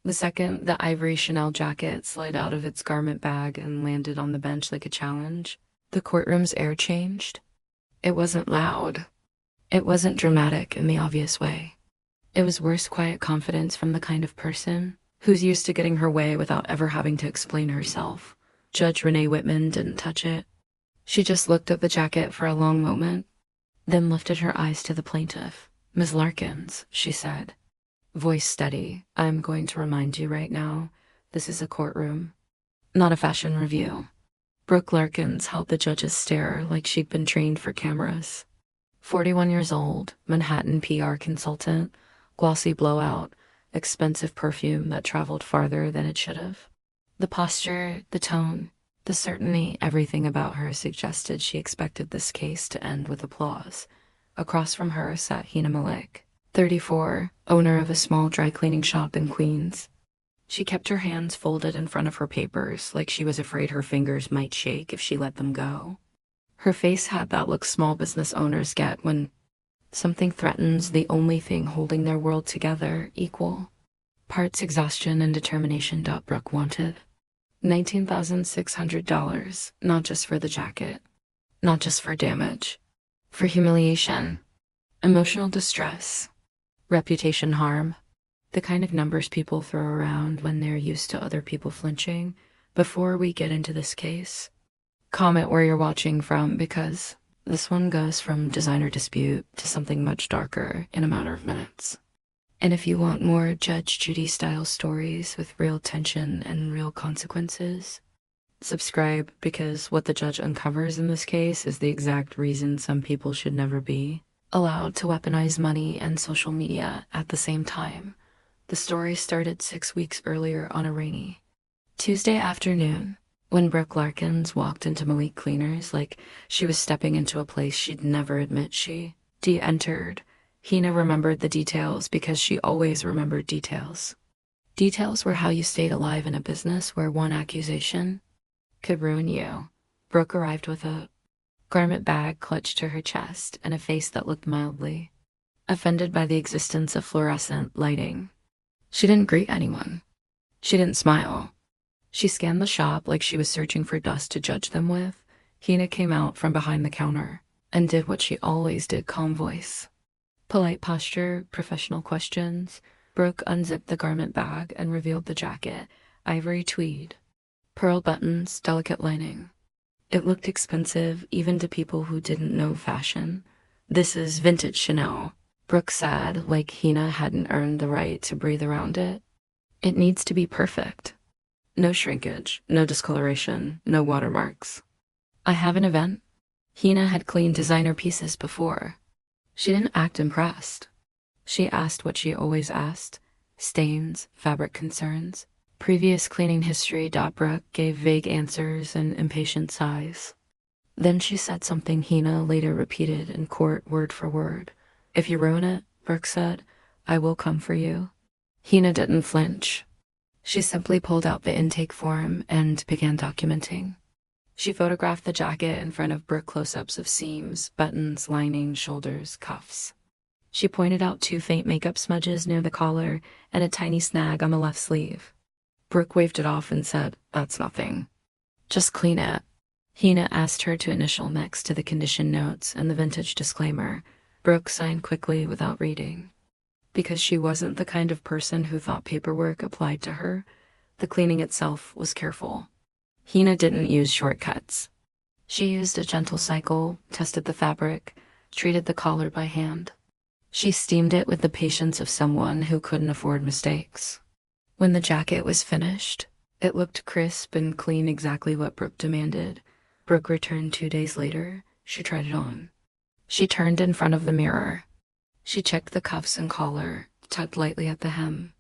The second the ivory Chanel jacket slid out of its garment bag and landed on the bench like a challenge, the courtroom's air changed. It wasn't loud. It wasn't dramatic in the obvious way. It was worse quiet confidence from the kind of person who's used to getting her way without ever having to explain herself. Judge Renee Whitman didn't touch it. She just looked at the jacket for a long moment, then lifted her eyes to the plaintiff. "Ms. Larkins," she said, voice steady, "I'm going to remind you right now, this is a courtroom, not a fashion review." Brooke Larkins held the judge's stare like she'd been trained for cameras. 41 years old, Manhattan PR consultant, glossy blowout, expensive perfume that traveled farther than it should have. The posture, the tone, the certainty, everything about her suggested she expected this case to end with applause. Across from her sat Hina Malik, 34, owner of a small dry cleaning shop in Queens. She kept her hands folded in front of her papers like she was afraid her fingers might shake if she let them go. Her face had that look small business owners get when something threatens the only thing holding their world together equal parts exhaustion and determination. Brooke wanted $19,600, not just for the jacket, not just for damage, for humiliation, emotional distress, reputation harm, the kind of numbers people throw around when they're used to other people flinching. Before we get into this case, comment where you're watching from, because this one goes from designer dispute to something much darker in a matter of minutes. And if you want more Judge Judy style stories with real tension and real consequences, subscribe, because what the judge uncovers in this case is the exact reason some people should never be allowed to weaponize money and social media at the same time. The story started 6 weeks earlier on a rainy Tuesday afternoon when Brooke Larkins walked into Malik Cleaners like she was stepping into a place she'd never admit she entered. Hina remembered the details because she always remembered details. Details were how you stayed alive in a business where one accusation could ruin you. Brooke arrived with a garment bag clutched to her chest and a face that looked mildly offended by the existence of fluorescent lighting. She didn't greet anyone. She didn't smile. She scanned the shop like she was searching for dust to judge them with. Hina came out from behind the counter and did what she always did, calm voice, polite posture, professional questions. Brooke unzipped the garment bag and revealed the jacket, ivory tweed, pearl buttons, delicate lining. It looked expensive even to people who didn't know fashion. "This is vintage Chanel," Brooke said, like Hina hadn't earned the right to breathe around it. "It needs to be perfect. No shrinkage, no discoloration, no watermarks. I have an event." Hina had cleaned designer pieces before. She didn't act impressed. She asked what she always asked: stains, fabric concerns, previous cleaning history. Brooke gave vague answers and impatient sighs. Then she said something Hina later repeated in court word for word. "If you ruin it," Brooke said, "I will come for you." Hina didn't flinch. She simply pulled out the intake form and began documenting. She photographed the jacket in front of Brooke, close-ups of seams, buttons, lining, shoulders, cuffs. She pointed out 2 faint makeup smudges near the collar and a tiny snag on the left sleeve. Brooke waved it off and said, "That's nothing. Just clean it." Hina asked her to initial next to the condition notes and the vintage disclaimer. Brooke signed quickly without reading. Because she wasn't the kind of person who thought paperwork applied to her, the cleaning itself was careful. Hina didn't use shortcuts. She used a gentle cycle, tested the fabric, treated the collar by hand. She steamed it with the patience of someone who couldn't afford mistakes. When the jacket was finished, it looked crisp and clean, exactly what Brooke demanded. Brooke returned 2 days later. She tried it on. She turned in front of the mirror. She checked the cuffs and collar, tugged lightly at the hem.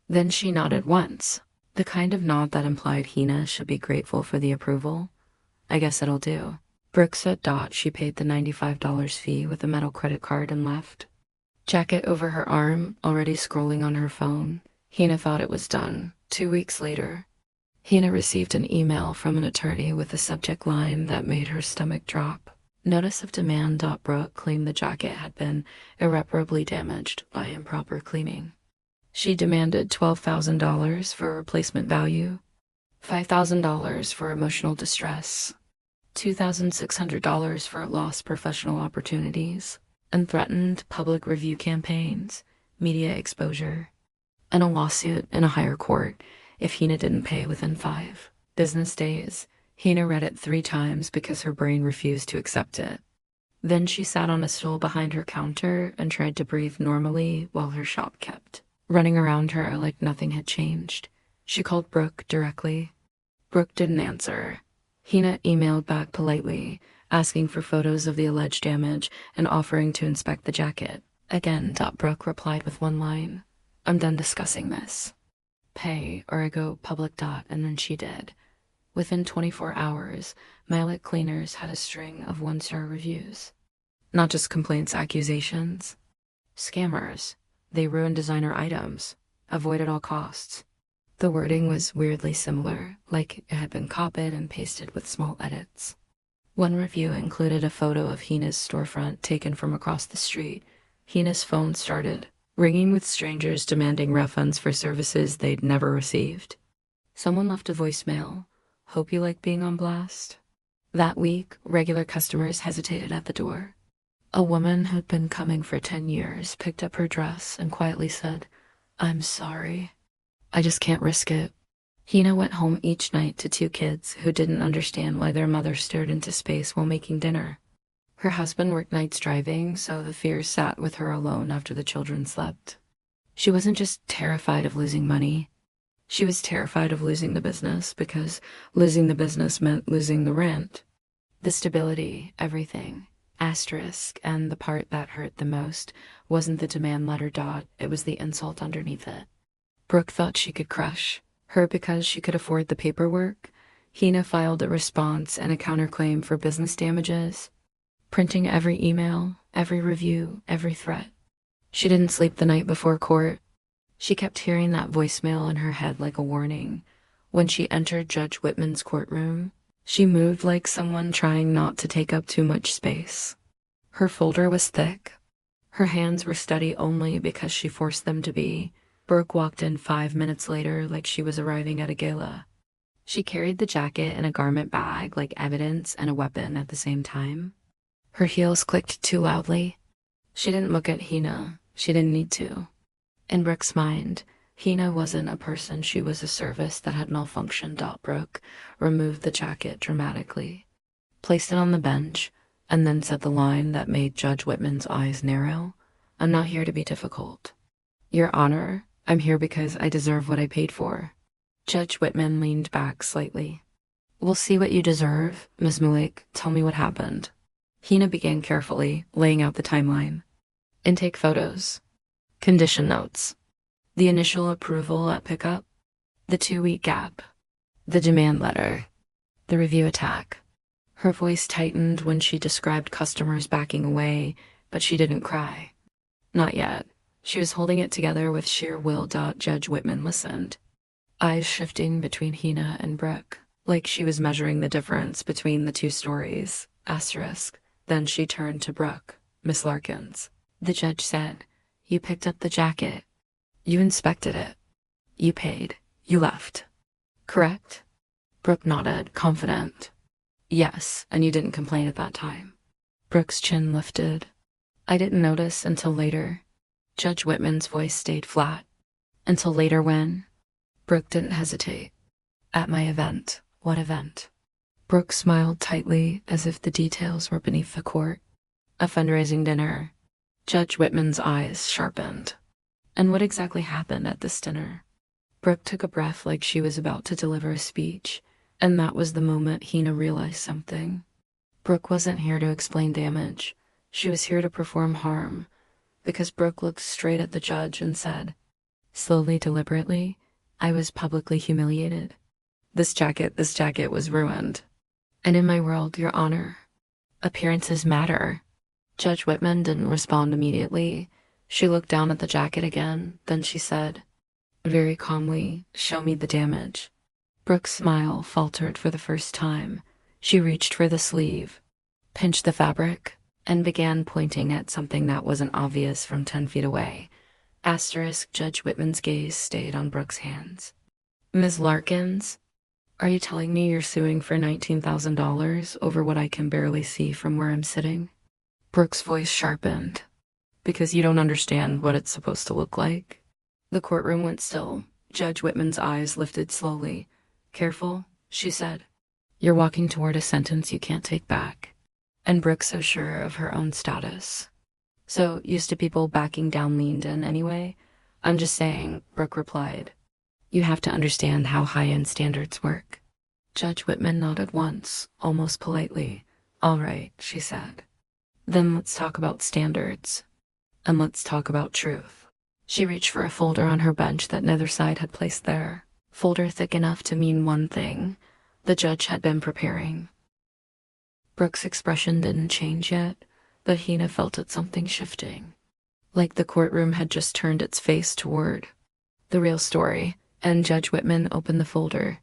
Then she nodded once, the kind of nod that implied Hina should be grateful for the approval. "I guess it'll do." Brooke said. She paid the $95 fee with a metal credit card and left. Jacket over her arm, already scrolling on her phone, Hina thought it was done. 2 weeks later, Hina received an email from an attorney with a subject line that made her stomach drop. Notice of demand. Brooke claimed the jacket had been irreparably damaged by improper cleaning. She demanded $12,000 for replacement value, $5,000 for emotional distress, $2,600 for lost professional opportunities, and threatened public review campaigns, media exposure, and a lawsuit in a higher court if Hina didn't pay within 5 business days. Hina read it 3 times because her brain refused to accept it. Then she sat on a stool behind her counter and tried to breathe normally while her shop kept running around her like nothing had changed. She called Brooke directly. Brooke didn't answer. Hina emailed back politely, asking for photos of the alleged damage and offering to inspect the jacket. Again, Brooke replied with one line, "I'm done discussing this. Pay or I go public. And then she did. Within 24 hours, Milet Cleaners had a string of 1-star reviews. Not just complaints, accusations. Scammers. They ruined designer items. Avoid at all costs. The wording was weirdly similar, like it had been copied and pasted with small edits. One review included a photo of Hina's storefront taken from across the street. Hina's phone started ringing with strangers demanding refunds for services they'd never received. Someone left a voicemail. "Hope you like being on blast." That week, regular customers hesitated at the door. A woman who'd been coming for 10 years picked up her dress and quietly said, "I'm sorry. I just can't risk it." Hina went home each night to 2 kids who didn't understand why their mother stared into space while making dinner. Her husband worked nights driving, so the fear sat with her alone after the children slept. She wasn't just terrified of losing money. She was terrified of losing the business, because losing the business meant losing the rent. The stability, everything. Asterisk, and the part that hurt the most wasn't the demand letter. It was the insult underneath it. Brooke thought she could crush her because she could afford the paperwork. Hina filed a response and a counterclaim for business damages, printing every email, every review, every threat. She didn't sleep the night before court. She kept hearing that voicemail in her head like a warning. When she entered Judge Whitman's courtroom, she moved like someone trying not to take up too much space. Her folder was thick. Her hands were steady only because she forced them to be. Brooke walked in 5 minutes later like she was arriving at a gala. She carried the jacket in a garment bag like evidence and a weapon at the same time. Her heels clicked too loudly. She didn't look at Hina. She didn't need to. In Brooke's mind, Hina wasn't a person, she was a service that had malfunctioned. Brooke removed the jacket dramatically, placed it on the bench, and then said the line that made Judge Whitman's eyes narrow. "I'm not here to be difficult. Your Honor, I'm here because I deserve what I paid for." Judge Whitman leaned back slightly. "We'll see what you deserve, Ms. Malik. Tell me what happened." Hina began carefully, laying out the timeline. Intake photos. Condition notes. The initial approval at pickup. The 2-week gap. The demand letter. The review attack. Her voice tightened when she described customers backing away, but she didn't cry. Not yet. She was holding it together with sheer will. Judge Whitman listened, eyes shifting between Hina and Brooke, like she was measuring the difference between the 2 stories. Asterisk. Then she turned to Brooke. "Miss Larkins," the judge said, "you picked up the jacket. You inspected it. You paid. You left. Correct?" Brooke nodded, confident. "Yes, and you didn't complain at that time." Brooke's chin lifted. "I didn't notice until later." Judge Whitman's voice stayed flat. "Until later when?" Brooke didn't hesitate. "At my event." "What event?" Brooke smiled tightly, as if the details were beneath the court. "A fundraising dinner." Judge Whitman's eyes sharpened. "And what exactly happened at this dinner?" Brooke took a breath like she was about to deliver a speech, and that was the moment Hina realized something. Brooke wasn't here to explain damage. She was here to perform harm, because Brooke looked straight at the judge and said, slowly, deliberately, "I was publicly humiliated. This jacket was ruined. And in my world, Your Honor, appearances matter." Judge Whitman didn't respond immediately. She looked down at the jacket again, then she said, very calmly, "Show me the damage." Brooke's smile faltered for the first time. She reached for the sleeve, pinched the fabric, and began pointing at something that wasn't obvious from 10 feet away. Asterisk. Judge Whitman's gaze stayed on Brooke's hands. Ms. Larkins, are you telling me you're suing for $19,000 over what I can barely see from where I'm sitting? Brooke's voice sharpened. Because you don't understand what it's supposed to look like? The courtroom went still. Judge Whitman's eyes lifted slowly. Careful, she said. You're walking toward a sentence you can't take back. And Brooke, so sure of her own status, so used to people backing down, leaned in anyway. I'm just saying, Brooke replied. You have to understand how high-end standards work. Judge Whitman nodded once, almost politely. All right, she said. Then let's talk about standards. And let's talk about truth. She reached for a folder on her bench that neither side had placed there. Folder thick enough to mean one thing. The judge had been preparing. Brooke's expression didn't change yet, but Hina felt it something shifting. Like the courtroom had just turned its face toward the real story, and Judge Whitman opened the folder.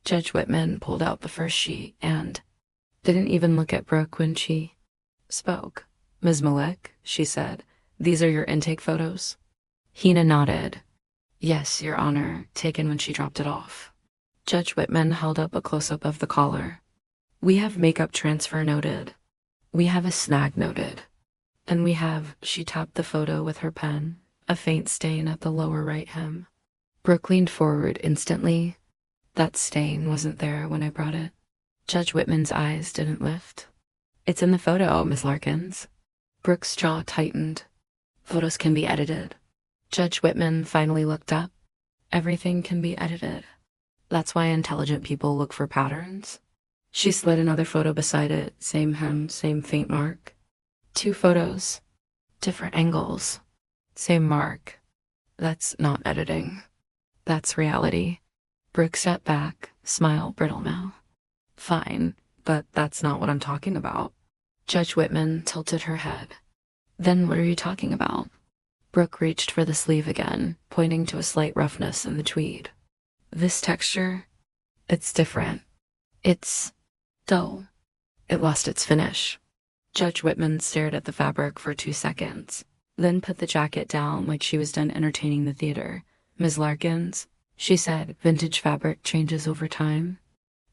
Judge Whitman pulled out the first sheet and didn't even look at Brooke when she spoke. Ms. Malik, she said, these are your intake photos? Hina nodded. Yes, Your Honor, taken when she dropped it off. Judge Whitman held up a close-up of the collar. We have makeup transfer noted. We have a snag noted. And we have, she tapped the photo with her pen, a faint stain at the lower right hem. Brooke leaned forward instantly. That stain wasn't there when I brought it. Judge Whitman's eyes didn't lift. It's in the photo, Miss Larkins. Brooke's jaw tightened. Photos can be edited. Judge Whitman finally looked up. Everything can be edited. That's why intelligent people look for patterns. She slid another photo beside it, same hem, same faint mark. 2 photos, different angles, same mark. That's not editing. That's reality. Brooke sat back, smile brittle now. Fine, but that's not what I'm talking about. Judge Whitman tilted her head. Then what are you talking about? Brooke reached for the sleeve again, pointing to a slight roughness in the tweed. This texture, it's different. It's dull. It lost its finish. Judge Whitman stared at the fabric for 2 seconds, then put the jacket down like she was done entertaining the theater. Ms. Larkins, she said, vintage fabric changes over time.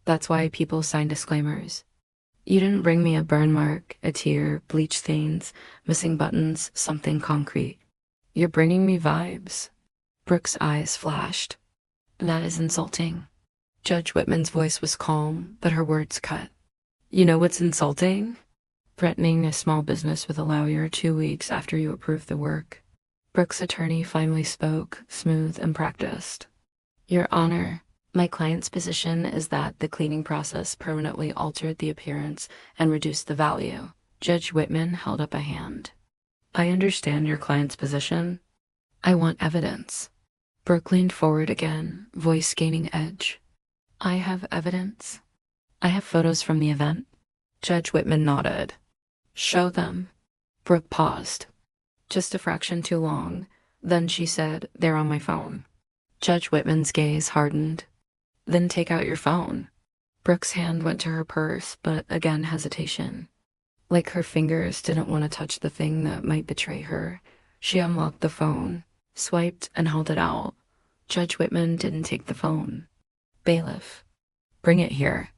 That's why people sign disclaimers. You didn't bring me a burn mark, a tear, bleach stains, missing buttons, something concrete. You're bringing me vibes. Brooke's eyes flashed. That is insulting. Judge Whitman's voice was calm, but her words cut. You know what's insulting? Threatening a small business with a lawyer 2 weeks after you approved the work. Brooke's attorney finally spoke, smooth and practiced. Your Honor, my client's position is that the cleaning process permanently altered the appearance and reduced the value. Judge Whitman held up a hand. I understand your client's position. I want evidence. Brooke leaned forward again, voice gaining edge. I have evidence. I have photos from the event. Judge Whitman nodded. Show them. Brooke paused. Just a fraction too long. Then she said, they're on my phone. Judge Whitman's gaze hardened. Then take out your phone. Brooke's hand went to her purse, but again hesitation. Like her fingers didn't want to touch the thing that might betray her. She unlocked the phone, swiped and held it out. Judge Whitman didn't take the phone. Bailiff. Bring it here.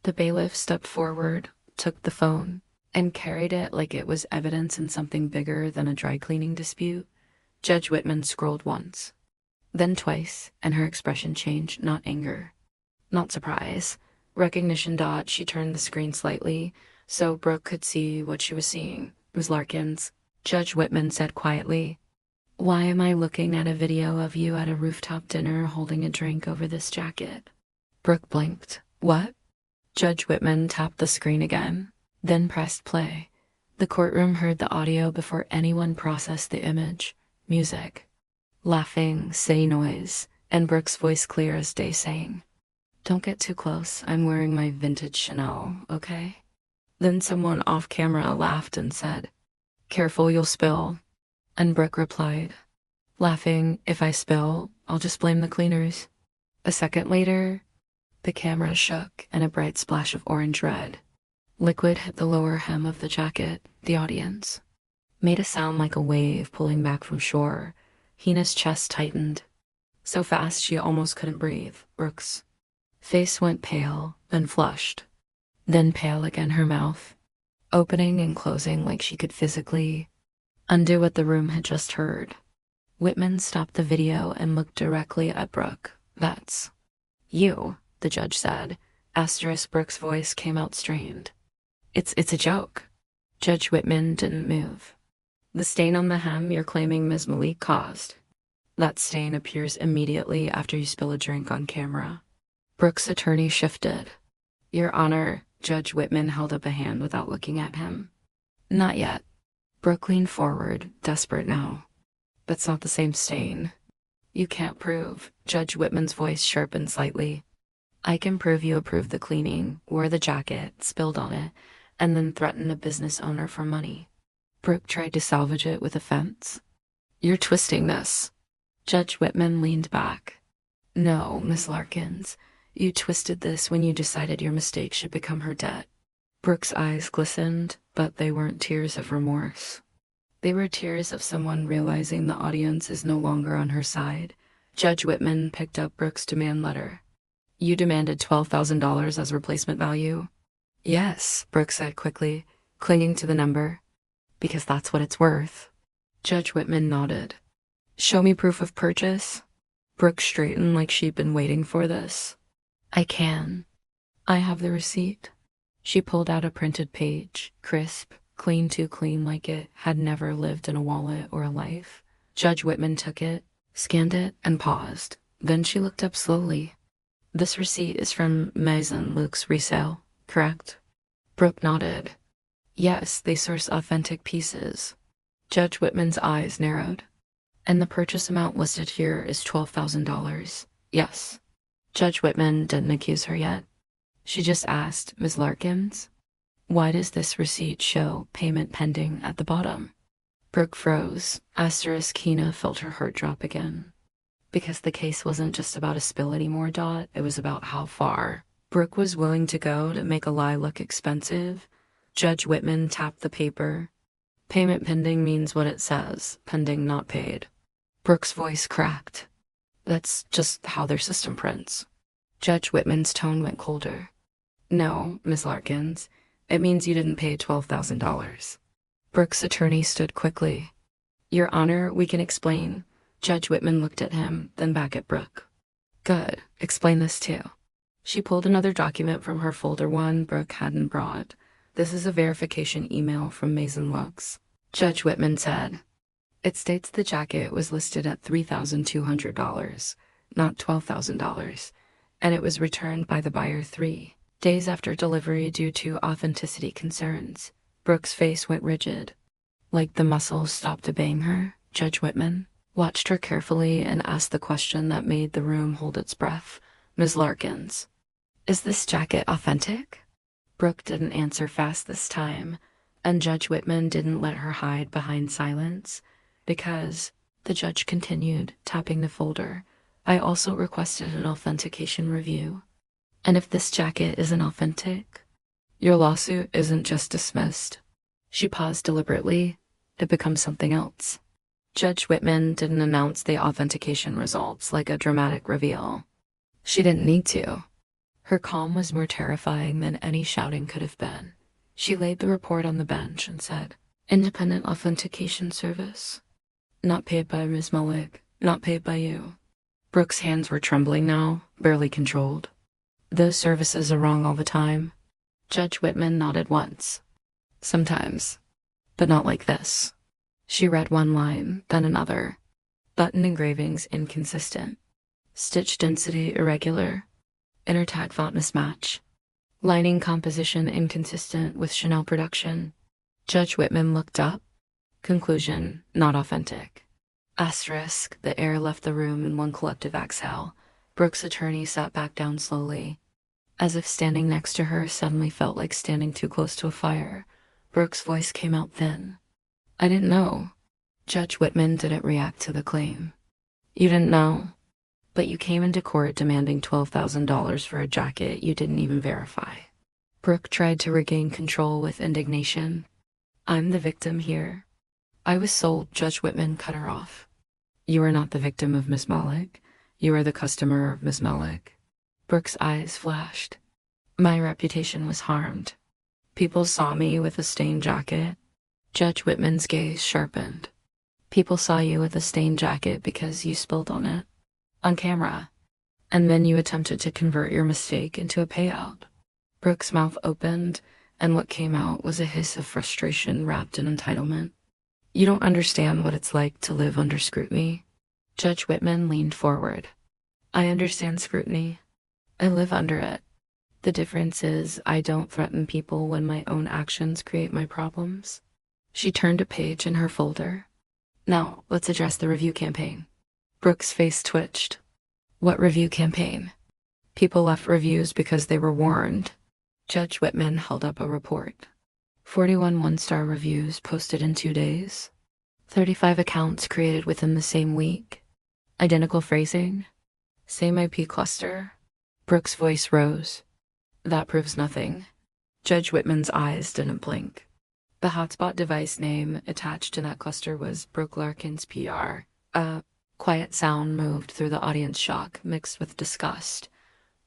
The bailiff stepped forward, took the phone, and carried it like it was evidence in something bigger than a dry cleaning dispute. Judge Whitman scrolled once, then twice, and her expression changed, not anger, not surprise. Recognition dot. She turned the screen slightly, so Brooke could see what she was seeing. Ms. Larkins, Judge Whitman said quietly, why am I looking at a video of you at a rooftop dinner holding a drink over this jacket? Brooke blinked. What? Judge Whitman tapped the screen again, then pressed play. The courtroom heard the audio before anyone processed the image. Music. Laughing, say noise, and Brooke's voice clear as day saying, don't get too close, I'm wearing my vintage Chanel, okay? Then someone off camera laughed and said, careful, you'll spill. And Brooke replied, laughing, if I spill, I'll just blame the cleaners. A second later, the camera shook and a bright splash of orange-red liquid hit the lower hem of the jacket. The audience made a sound like a wave pulling back from shore. Hina's chest tightened, so fast she almost couldn't breathe. Brooke's face went pale, then flushed, then pale again, her mouth opening and closing like she could physically undo what the room had just heard. Whitman stopped the video and looked directly at Brooke. "That's you," the judge said. Brooke's voice came out strained. It's a joke." Judge Whitman didn't move. "The stain on the hem you're claiming Ms. Malik caused. That stain appears immediately after you spill a drink on camera." Brooke's attorney shifted. "Your Honor," Judge Whitman held up a hand without looking at him. "Not yet." Brooke leaned forward, desperate now. "That's not the same stain." "You can't prove." Judge Whitman's voice sharpened slightly. "I can prove you approved the cleaning, wore the jacket, spilled on it, and then threatened a business owner for money." Brooke tried to salvage it with offense. "You're twisting this." Judge Whitman leaned back. "No, Miss Larkins. You twisted this when you decided your mistake should become her debt." Brooke's eyes glistened, but they weren't tears of remorse. They were tears of someone realizing the audience is no longer on her side. Judge Whitman picked up Brooke's demand letter. "You demanded $12,000 as replacement value?" "Yes," Brooke said quickly, clinging to the number. "Because that's what it's worth." Judge Whitman nodded. "Show me proof of purchase." Brooke straightened like she'd been waiting for this. "I can. I have the receipt." She pulled out a printed page, crisp, clean, too clean like it had never lived in a wallet or a life. Judge Whitman took it, scanned it, and paused. Then she looked up slowly. "This receipt is from Maison Luke's resale, correct?" Brooke nodded. "Yes, they source authentic pieces." Judge Whitman's eyes narrowed. "And the purchase amount listed here is $12,000. Yes." Judge Whitman didn't accuse her yet. She just asked, "Ms. Larkins, why does this receipt show payment pending at the bottom?" Brooke froze. Hina felt her heart drop again. Because the case wasn't just about a spill anymore, Dot. It was about how far Brooke was willing to go to make a lie look expensive. Judge Whitman tapped the paper. "Payment pending means what it says. Pending, not paid." Brooke's voice cracked. "That's just how their system prints." Judge Whitman's tone went colder. "No, Ms. Larkins. It means you didn't pay $12,000. Brooke's attorney stood quickly. "Your Honor, we can explain." Judge Whitman looked at him, then back at Brooke. "Good. Explain this too." She pulled another document from her folder, one Brooke hadn't brought. "This is a verification email from Maison Luke's," Judge Whitman said. "It states the jacket was listed at $3,200, not $12,000, and it was returned by the buyer 3 days after delivery due to authenticity concerns." Brooke's face went rigid, like the muscles stopped obeying her. Judge Whitman watched her carefully and asked the question that made the room hold its breath. "Ms. Larkins, is this jacket authentic?" Brooke didn't answer fast this time, and Judge Whitman didn't let her hide behind silence. "Because," the judge continued, tapping the folder, "I also requested an authentication review. And if this jacket isn't authentic, your lawsuit isn't just dismissed." She paused deliberately. "It becomes something else." Judge Whitman didn't announce the authentication results like a dramatic reveal. She didn't need to. Her calm was more terrifying than any shouting could have been. She laid the report on the bench and said, "Independent authentication service. Not paid by Ms. Malik. Not paid by you." Brooke's hands were trembling now, barely controlled. "Those services are wrong all the time." Judge Whitman nodded once. "Sometimes. But not like this." She read one line, then another. "Button engravings inconsistent. Stitch density irregular. Inner tag font mismatch. Lining composition inconsistent with Chanel production." Judge Whitman looked up. Conclusion, not authentic. Asterisk, the air left the room in one collective exhale. Brooke's attorney sat back down slowly, as if standing next to her suddenly felt like standing too close to a fire. Brooke's voice came out thin. "I didn't know." Judge Whitman didn't react to the claim. "You didn't know? But you came into court demanding $12,000 for a jacket you didn't even verify." Brooke tried to regain control with indignation. "I'm the victim here. I was sold." Judge Whitman cut her off. You are not the victim of Miss Malik. You are the customer of Miss Malik. Brooke's eyes flashed. My reputation was harmed. People saw me with a stained jacket. Judge Whitman's gaze sharpened. People saw you with a stained jacket because you spilled on it. On camera. And then you attempted to convert your mistake into a payout. Brooke's mouth opened, and what came out was a hiss of frustration wrapped in entitlement. You don't understand what it's like to live under scrutiny. Judge Whitman leaned forward. I understand scrutiny. I live under it. The difference is I don't threaten people when my own actions create my problems. She turned a page in her folder. Now, let's address the review campaign. Brooke's face twitched. What review campaign? People left reviews because they were warned. Judge Whitman held up a report. 41 one-star reviews posted in 2 days. 35 accounts created within the same week. Identical phrasing. Same IP cluster. Brooke's voice rose. That proves nothing. Judge Whitman's eyes didn't blink. The hotspot device name attached to that cluster was Brooke Larkin's PR. A quiet sound moved through the audience, shock mixed with disgust.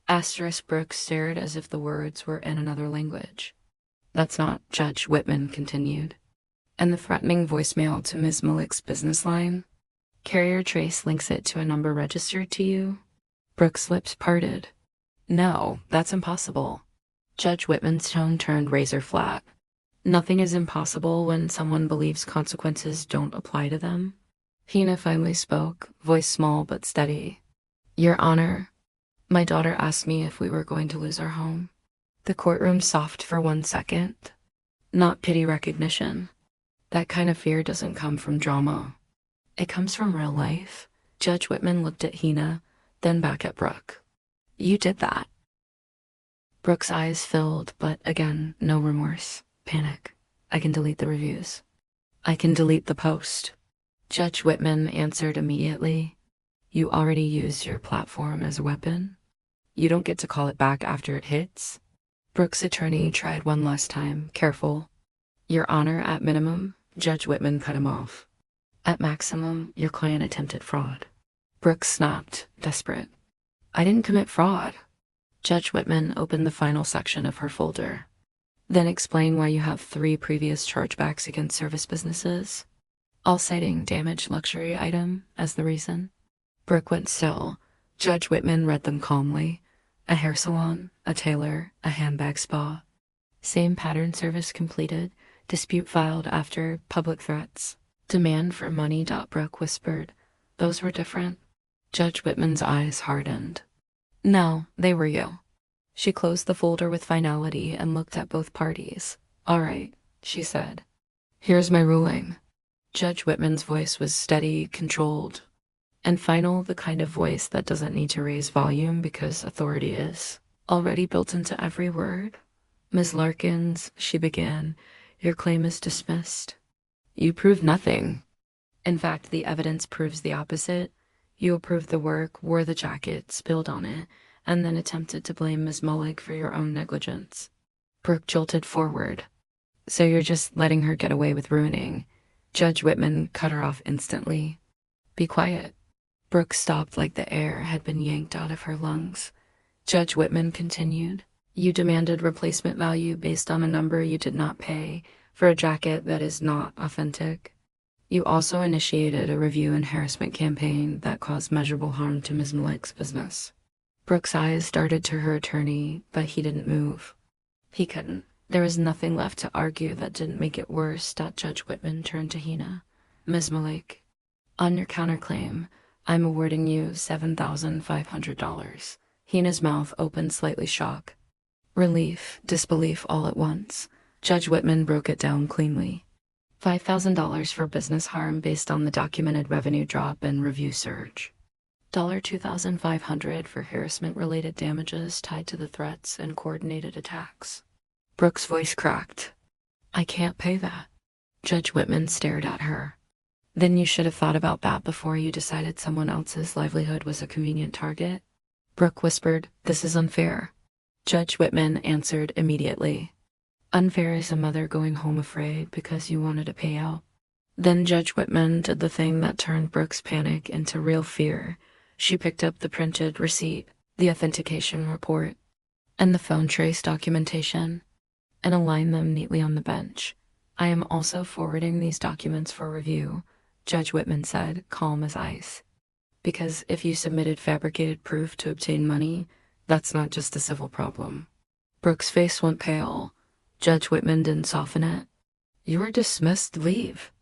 Asterisk Brooke stared as if the words were in another language. That's not, Judge Whitman continued. And the threatening voicemail to Ms. Malik's business line? Carrier trace links it to a number registered to you? Brooke's lips parted. No, that's impossible. Judge Whitman's tone turned razor flat. Nothing is impossible when someone believes consequences don't apply to them. Hina finally spoke, voice small but steady. Your Honor, my daughter asked me if we were going to lose our home. The courtroom soughed for 1 second. Not pity recognition. That kind of fear doesn't come from drama. It comes from real life. Judge Whitman looked at Hina, then back at Brooke. You did that. Brooke's eyes filled, but again, no remorse. Panic. I can delete the reviews. I can delete the post. Judge Whitman answered immediately. You already used your platform as a weapon. You don't get to call it back after it hits. Brooke's attorney tried one last time, careful. Your Honor, at minimum, Judge Whitman cut him off. At maximum, your client attempted fraud. Brooke snapped, desperate. I didn't commit fraud. Judge Whitman opened the final section of her folder. Then explain why you have 3 previous chargebacks against service businesses, all citing damaged luxury item as the reason. Brooke went still. Judge Whitman read them calmly. A hair salon, a tailor, a handbag spa. Same pattern service completed, dispute filed after, public threats. Demand for money. Brooke whispered. Those were different. Judge Whitman's eyes hardened. No, they were you. She closed the folder with finality and looked at both parties. All right, she said. Here's my ruling. Judge Whitman's voice was steady, controlled, and final, the kind of voice that doesn't need to raise volume because authority is already built into every word. Ms. Larkins, she began, your claim is dismissed. You proved nothing. In fact, the evidence proves the opposite. You approved the work, wore the jacket, spilled on it, and then attempted to blame Ms. Malik for your own negligence. Brooke jolted forward. So you're just letting her get away with ruining. Judge Whitman cut her off instantly. Be quiet. Brooke stopped like the air had been yanked out of her lungs. Judge Whitman continued. You demanded replacement value based on a number you did not pay for a jacket that is not authentic. You also initiated a review and harassment campaign that caused measurable harm to Ms. Malik's business. Brooke's eyes darted to her attorney, but he didn't move. He couldn't. There was nothing left to argue that didn't make it worse. Judge Whitman turned to Hina. Ms. Malik, on your counterclaim, I'm awarding you $7,500. Hina's mouth opened slightly, shock. Relief, disbelief all at once. Judge Whitman broke it down cleanly. $5,000 for business harm based on the documented revenue drop and review surge. $2,500 for harassment-related damages tied to the threats and coordinated attacks. Brooke's voice cracked. I can't pay that. Judge Whitman stared at her. Then you should have thought about that before you decided someone else's livelihood was a convenient target. Brooke whispered, this is unfair. Judge Whitman answered immediately. Unfair is a mother going home afraid because you wanted a payout. Then Judge Whitman did the thing that turned Brooke's panic into real fear. She picked up the printed receipt, the authentication report, and the phone trace documentation, and aligned them neatly on the bench. I am also forwarding these documents for review, Judge Whitman said, calm as ice. Because if you submitted fabricated proof to obtain money, that's not just a civil problem. Brooke's face went pale. Judge Whitman didn't soften it. You were dismissed. Leave.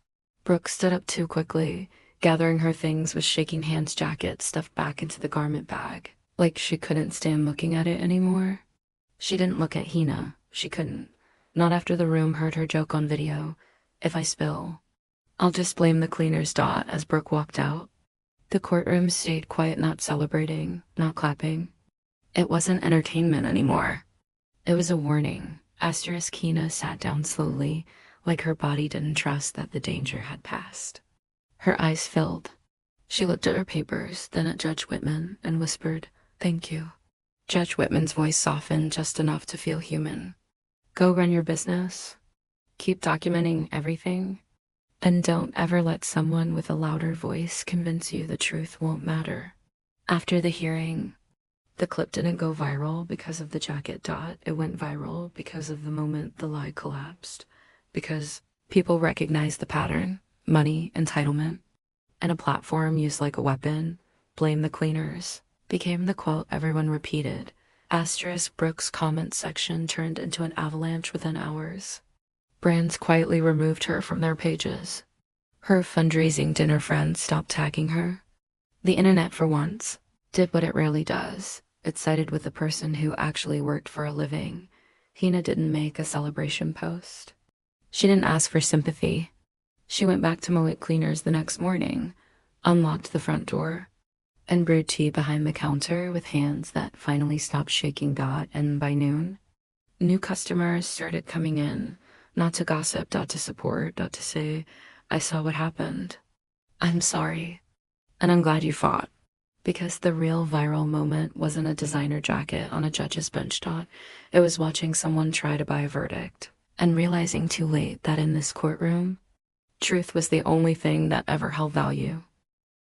Brooke stood up too quickly, gathering her things with shaking hands jacket stuffed back into the garment bag, like she couldn't stand looking at it anymore. She didn't look at Hina. She couldn't. Not after the room heard her joke on video. If I spill, I'll just blame the cleaners. As Brooke walked out, the courtroom stayed quiet, not celebrating, not clapping. It wasn't entertainment anymore. It was a warning. Hina sat down slowly, like her body didn't trust that the danger had passed. Her eyes filled. She looked at her papers, then at Judge Whitman, and whispered, "Thank you." Judge Whitman's voice softened just enough to feel human. Go run your business. Keep documenting everything. And don't ever let someone with a louder voice convince you the truth won't matter. After the hearing, the clip didn't go viral because of the jacket. It went viral because of the moment the lie collapsed. Because people recognized the pattern: money, entitlement, and a platform used like a weapon. Blame the cleaners became the quote everyone repeated. Brooke's comment section turned into an avalanche within hours. Brands quietly removed her from their pages. Her fundraising dinner friends stopped tagging her. The internet, for once, did what it rarely does. It sided with the person who actually worked for a living. Hina didn't make a celebration post. She didn't ask for sympathy. She went back to Moet Cleaners the next morning, unlocked the front door, and brewed tea behind the counter with hands that finally stopped shaking. And by noon, new customers started coming in, not to gossip, to support, to say, "I saw what happened. I'm sorry. And I'm glad you fought." Because the real viral moment wasn't a designer jacket on a judge's bench. It was watching someone try to buy a verdict, and realizing too late that in this courtroom, truth was the only thing that ever held value.